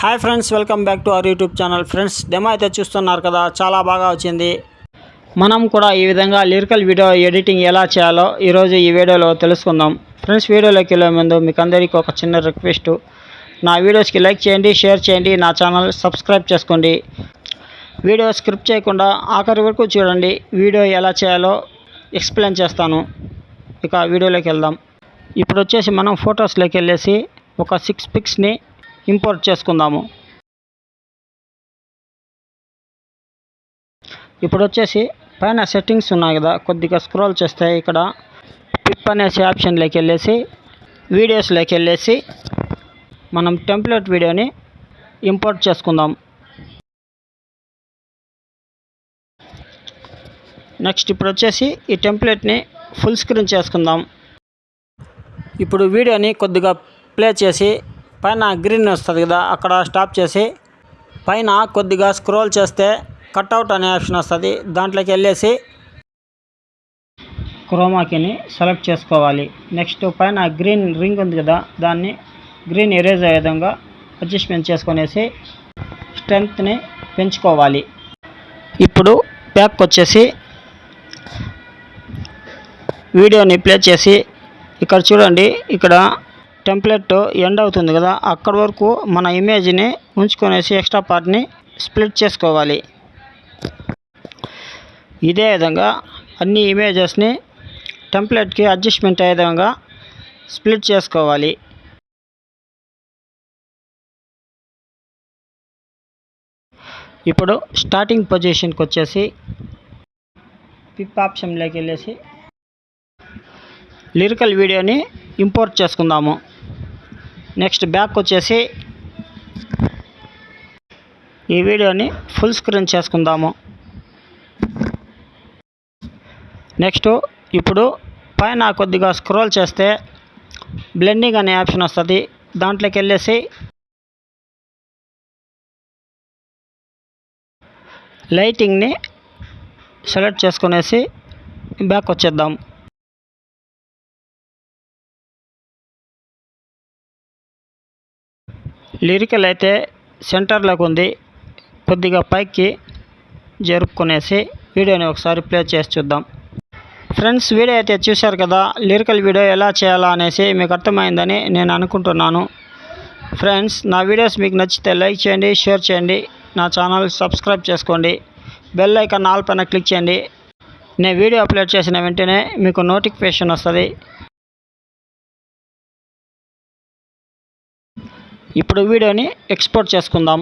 Hi friends, welcome back to our YouTube channel. Friends, demo అయితే చూస్తున్నారు కదా, చాలా బాగా వచ్చింది. మనం కూడా ఈ విధంగా లిరికల్ వీడియో ఎడిటింగ్ ఎలా చేయాలో ఈరోజు ఈ వీడియోలో తెలుసుకుందాం. ఫ్రెండ్స్, వీడియోలోకి వెళ్ళే ముందు మీకు అందరికీ ఒక చిన్న రిక్వెస్ట్. నా వీడియోస్కి లైక్ చేయండి, షేర్ చేయండి, నా ఛానల్ సబ్స్క్రైబ్ చేసుకోండి. వీడియో స్క్రిప్ట్ చేయకుండా ఆఖరి వరకు చూడండి. వీడియో ఎలా చేయాలో ఎక్స్ప్లెయిన్ చేస్తాను. ఇక వీడియోలోకి వెళ్దాం. ఇప్పుడు వచ్చేసి మనం ఫొటోస్లోకి వెళ్ళేసి ఒక 6 పిక్స్ని ఇంపోర్ట్ చేసుకుందాము. ఇప్పుడు వచ్చేసి పైన సెట్టింగ్స్ ఉన్నాయి కదా, కొద్దిగా స్క్రోల్ చేస్తే ఇక్కడ పిప్ అనేసి ఆప్షన్లోకి వెళ్ళేసి వీడియోస్లోకి వెళ్ళేసి మనం టెంప్లెట్ వీడియోని ఇంపోర్ట్ చేసుకుందాం. నెక్స్ట్ ఇప్పుడు వచ్చేసి ఈ టెంప్లెట్ని ఫుల్ స్క్రీన్ చేసుకుందాం. ఇప్పుడు వీడియోని కొద్దిగా ప్లే చేసి పైన గ్రీన్ వస్తుంది కదా, అక్కడ స్టాప్ చేసి పైన కొద్దిగా స్క్రోల్ చేస్తే కట్అవుట్ అనే ఆప్షన్ వస్తుంది. దాంట్లోకి వెళ్ళేసి క్రోమాకీని సెలెక్ట్ చేసుకోవాలి. నెక్స్ట్ పైన గ్రీన్ రింగ్ ఉంది కదా, దాన్ని గ్రీన్ ఎరేజ్ అయ్యే విధంగా అడ్జస్ట్మెంట్ చేసుకునేసి స్ట్రెంగ్త్ని పెంచుకోవాలి. ఇప్పుడు బ్యాక్ వచ్చేసి వీడియోని ప్లే చేసి ఇక్కడ చూడండి, ఇక్కడ టెంప్లెట్ ఎండ్ అవుతుంది కదా, అక్కడి వరకు మన ఇమేజ్ని ఉంచుకొనేసి ఎక్స్ట్రా పార్ట్ని స్ప్లిట్ చేసుకోవాలి. ఇదే విధంగా అన్ని ఇమేజెస్ని టెంప్లెట్కి అడ్జస్ట్మెంట్ అయ్యే విధంగా స్ప్లిట్ చేసుకోవాలి. ఇప్పుడు స్టార్టింగ్ పొజిషన్కి వచ్చేసి పిప్ ఆప్షన్లోకి వెళ్ళేసి లిరికల్ వీడియోని ఇంపోర్ట్ చేసుకుందాము. నెక్స్ట్ బ్యాక్ వచ్చేసి ఈ వీడియోని ఫుల్ స్క్రీన్ చేసుకుందాము. నెక్స్ట్ ఇప్పుడు పైన కొద్దిగా స్క్రోల్ చేస్తే బ్లెండింగ్ అనే ఆప్షన్ వస్తుంది. దాంట్లోకి వెళ్ళేసి లైటింగ్ని సెలెక్ట్ చేసుకునేసి బ్యాక్ వచ్చేద్దాం. లిరికల్ అయితే సెంటర్లోకి ఉంది, కొద్దిగా పైకి జరుపుకునేసి వీడియోని ఒకసారి ప్లే చేసి చూద్దాం. ఫ్రెండ్స్, వీడియో అయితే చూశారు కదా, లిరికల్ వీడియో ఎలా చేయాలా అనేసి మీకు అర్థమైందని నేను అనుకుంటున్నాను. ఫ్రెండ్స్, నా వీడియోస్ మీకు నచ్చితే లైక్ చేయండి, షేర్ చేయండి, నా ఛానల్ సబ్స్క్రైబ్ చేసుకోండి, బెల్ ఐకాన్ ఆల్ పైన క్లిక్ చేయండి. నేను వీడియో అప్లోడ్ చేసిన వెంటనే మీకు నోటిఫికేషన్ వస్తుంది. ఇప్పుడు వీడియోని ఎక్స్పోర్ట్ చేసుకుందాం.